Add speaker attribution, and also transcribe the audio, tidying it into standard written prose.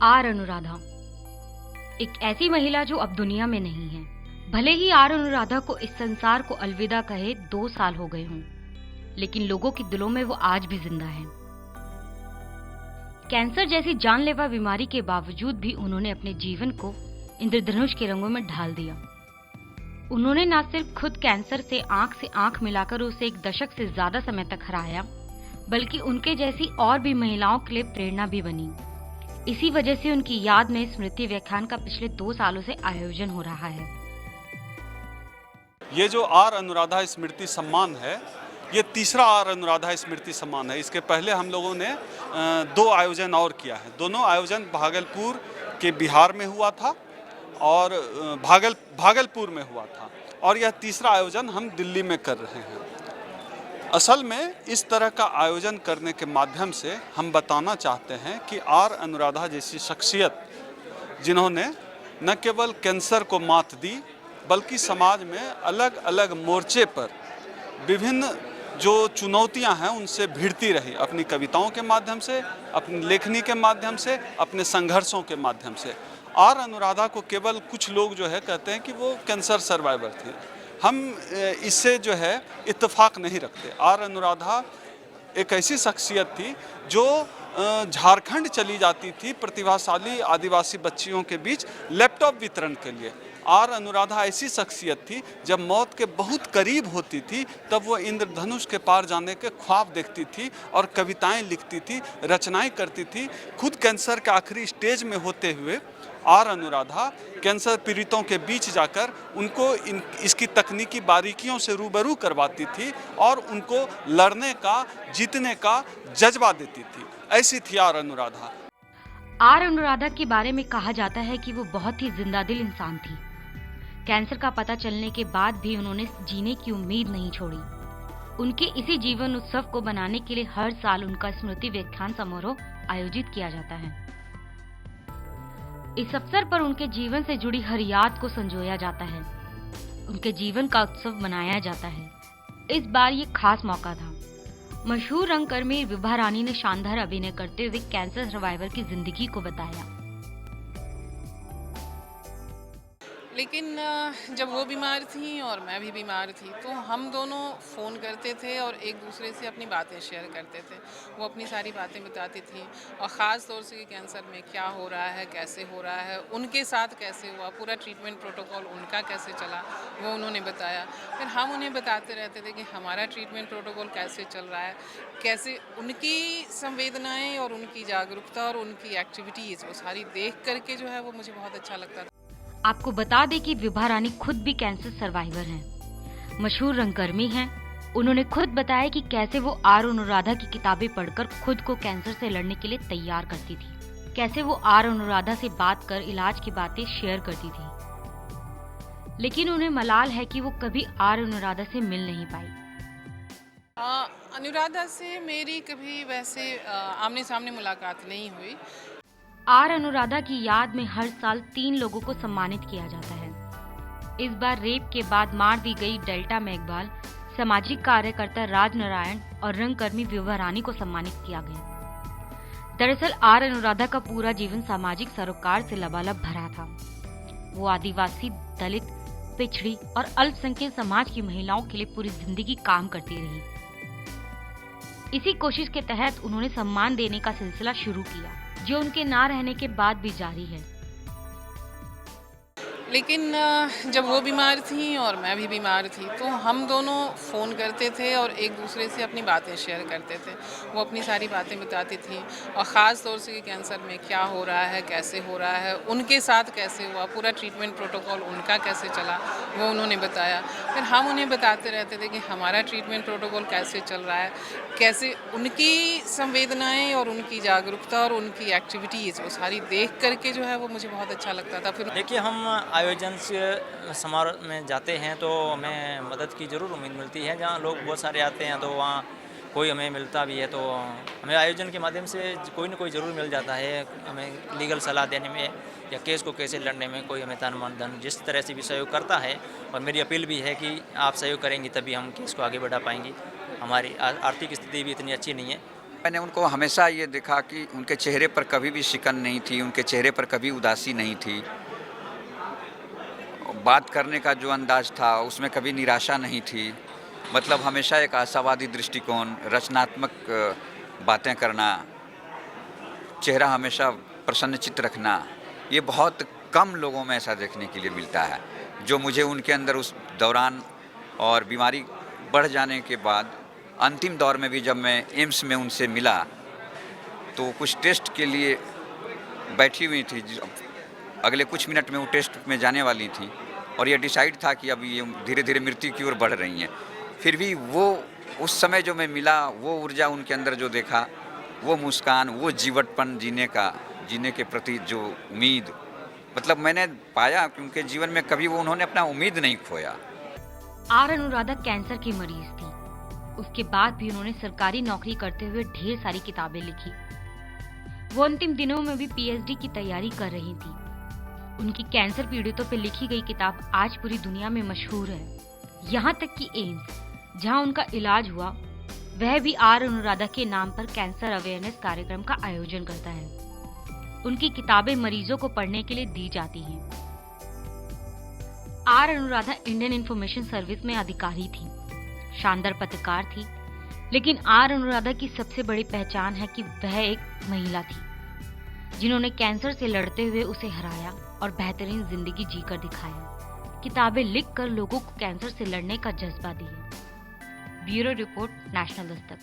Speaker 1: Are Anuradha एक ऐसी महिला जो अब दुनिया में नहीं है। भले ही आर अनुराधा को इस संसार को अलविदा कहे 2 साल हो गए हों, लेकिन लोगों के दिलों में वो आज भी जिंदा है। कैंसर जैसी जानलेवा बीमारी के बावजूद भी उन्होंने अपने जीवन को इंद्रधनुष के रंगों में ढाल दिया। उन्होंने न सिर्फ खुद कैंसर से आंख मिलाकर उसे 1 दशक से ज्यादा समय तक हराया, बल्कि उनके जैसी और भी महिलाओं के लिए प्रेरणा भी बनी। इसी वजह से उनकी याद में स्मृति व्याख्यान का पिछले 2 सालों से आयोजन हो रहा है।
Speaker 2: ये जो आर अनुराधा स्मृति सम्मान है, ये तीसरा आर अनुराधा स्मृति सम्मान है। इसके पहले हम लोगों ने 2 आयोजन और किया है। दोनों आयोजन भागलपुर के बिहार में हुआ था और भागलपुर में हुआ था, और यह तीसरा आयोजन हम दिल्ली में कर रहे हैं। असल में इस तरह का आयोजन करने के माध्यम से हम बताना चाहते हैं कि आर अनुराधा जैसी शख्सियत, जिन्होंने न केवल कैंसर को मात दी, बल्कि समाज में अलग अलग मोर्चे पर विभिन्न जो चुनौतियां हैं उनसे भिड़ती रही, अपनी कविताओं के माध्यम से, अपनी लेखनी के माध्यम से, अपने संघर्षों के माध्यम से। आर अनुराधा को केवल कुछ लोग जो है कहते हैं कि वो कैंसर सर्वाइवर थी। हम इससे जो है इत्तेफाक नहीं रखते। आर अनुराधा एक ऐसी शख्सियत थी जो झारखंड चली जाती थी प्रतिभाशाली आदिवासी बच्चियों के बीच लैपटॉप वितरण के लिए। आर अनुराधा ऐसी शख्सियत थी, जब मौत के बहुत करीब होती थी तब वो इंद्रधनुष के पार जाने के ख्वाब देखती थी और कविताएं लिखती थी, रचनाएं करती थी। खुद कैंसर के आखिरी स्टेज में होते हुए आर अनुराधा कैंसर पीड़ितों के बीच जाकर उनको इसकी तकनीकी बारीकियों से रूबरू करवाती थी और उनको लड़ने का, जीतने का जज्बा देती थी। ऐसी थी आर अनुराधा।
Speaker 1: आर अनुराधा के बारे में कहा जाता है कि वो बहुत ही जिंदादिल इंसान थी। कैंसर का पता चलने के बाद भी उन्होंने जीने की उम्मीद नहीं छोड़ी। उनके इसी जीवन उत्सव को बनाने के लिए हर साल उनका स्मृति व्याख्यान समारोह आयोजित किया जाता है। इस अवसर पर उनके जीवन से जुड़ी हर याद को संजोया जाता है, उनके जीवन का उत्सव मनाया जाता है। इस बार ये खास मौका था। मशहूर रंगकर्मी विभा रानी ने शानदार अभिनय करते हुए कैंसर सर्वाइवर की जिंदगी को बताया।
Speaker 3: लेकिन जब वो बीमार थी और मैं भी बीमार थी, तो हम दोनों फ़ोन करते थे और एक दूसरे से अपनी बातें शेयर करते थे। वो अपनी सारी बातें बताती थी, और ख़ास तौर से कि कैंसर में क्या हो रहा है, कैसे हो रहा है, उनके साथ कैसे हुआ, पूरा ट्रीटमेंट प्रोटोकॉल उनका कैसे चला, वो उन्होंने बताया। फिर हम उन्हें बताते रहते थे कि हमारा ट्रीटमेंट प्रोटोकॉल कैसे चल रहा है, कैसे उनकी संवेदनाएँ और उनकी जागरूकता और उनकी एक्टिविटीज़ वो सारी देख करके जो है वो मुझे बहुत अच्छा लगता था।
Speaker 1: आपको बता दें कि विभा रानी खुद भी कैंसर सर्वाइवर हैं, मशहूर रंगकर्मी हैं। उन्होंने खुद बताया कि कैसे वो आर अनुराधा की किताबें पढ़कर खुद को कैंसर से लड़ने के लिए तैयार करती थी, कैसे वो आर अनुराधा से बात कर इलाज की बातें शेयर करती थी। लेकिन उन्हें मलाल है कि वो कभी आर अनुराधा से मिल नहीं पाई।
Speaker 3: अनुराधा से मेरी कभी वैसे आमने सामने मुलाकात नहीं हुई।
Speaker 1: आर अनुराधा की याद में हर साल 3 लोगों को सम्मानित किया जाता है। इस बार रेप के बाद मार दी गई डेल्टा मेघवाल, सामाजिक कार्यकर्ता राज नारायण और रंगकर्मी विभा रानी को सम्मानित किया गया। दरअसल आर अनुराधा का पूरा जीवन सामाजिक सरोकार से लबालब भरा था। वो आदिवासी, दलित, पिछड़ी और अल्पसंख्यक समाज की महिलाओं के लिए पूरी जिंदगी काम करती रही। इसी कोशिश के तहत उन्होंने सम्मान देने का सिलसिला शुरू किया, जो उनके ना रहने के बाद भी जारी है।
Speaker 3: लेकिन जब वो बीमार थी और मैं भी बीमार थी, तो हम दोनों फ़ोन करते थे और एक दूसरे से अपनी बातें शेयर करते थे। वो अपनी सारी बातें बताती थी, और ख़ास तौर से कि कैंसर में क्या हो रहा है, कैसे हो रहा है, उनके साथ कैसे हुआ, पूरा ट्रीटमेंट प्रोटोकॉल उनका कैसे चला, वो उन्होंने बताया। फिर हम उन्हें बताते रहते थे कि हमारा ट्रीटमेंट प्रोटोकॉल कैसे चल रहा है, कैसे उनकी संवेदनाएँ और उनकी जागरूकता और उनकी एक्टिविटीज़ वो सारी देख करके जो है वो मुझे बहुत अच्छा लगता था। फिर
Speaker 4: देखिए, हम आयोजन से समारोह में जाते हैं तो हमें मदद की ज़रूर उम्मीद मिलती है। जहाँ लोग बहुत सारे आते हैं तो वहाँ कोई हमें मिलता भी है, तो हमें आयोजन के माध्यम से कोई न कोई ज़रूर मिल जाता है। हमें लीगल सलाह देने में या केस को कैसे लड़ने में कोई हमें तन मन धन जिस तरह से भी सहयोग करता है। और मेरी अपील भी है कि आप सहयोग करेंगी तभी हम केस को आगे बढ़ा पाएंगी। हमारी आर्थिक स्थिति भी इतनी अच्छी नहीं है,
Speaker 5: मैंने उनको हमेशा ये देखा कि उनके चेहरे पर कभी भी शिकन नहीं थी, उनके चेहरे पर कभी उदासी नहीं थी। बात करने का जो अंदाज था उसमें कभी निराशा नहीं थी। मतलब हमेशा एक आशावादी दृष्टिकोण, रचनात्मक बातें करना, चेहरा हमेशा प्रसन्नचित्त रखना, ये बहुत कम लोगों में ऐसा देखने के लिए मिलता है, जो मुझे उनके अंदर उस दौरान और बीमारी बढ़ जाने के बाद अंतिम दौर में भी जब मैं एम्स में उनसे मिला तो कुछ टेस्ट के लिए बैठी हुई थी। अगले कुछ मिनट में वो टेस्ट में जाने वाली थी और ये डिसाइड था कि अब ये धीरे धीरे मृत्यु की ओर बढ़ रही हैं। फिर भी वो उस समय जो मैं मिला, वो ऊर्जा उनके अंदर जो देखा, वो मुस्कान, वो जीवटपन, जीने के प्रति जो उम्मीद, मतलब मैंने पाया कि उनके जीवन में कभी वो उन्होंने अपना उम्मीद नहीं खोया।
Speaker 1: आर अनुराधा कैंसर की मरीज थी। उसके बाद भी उन्होंने सरकारी नौकरी करते हुए ढेर सारी किताबें लिखी। वो अंतिम दिनों में भी पीएचडी की तैयारी कर रही थी। उनकी कैंसर पीड़ितों पर लिखी गई किताब आज पूरी दुनिया में मशहूर है। यहाँ तक कि एम्स, जहाँ उनका इलाज हुआ, वह भी आर अनुराधा के नाम पर कैंसर अवेयरनेस कार्यक्रम का आयोजन करता है। उनकी किताबें मरीजों को पढ़ने के लिए दी जाती हैं। R Anuradha Indian information service में अधिकारी थी, शानदार पत्रकार थी, लेकिन आर अनुराधा की सबसे बड़ी पहचान है कि वह एक महिला थी जिन्होंने कैंसर से लड़ते हुए उसे हराया और बेहतरीन जिंदगी जीकर दिखाया। किताबें लिखकर लोगों को कैंसर से लड़ने का जज्बा दिया। Bureau report, national Dastak.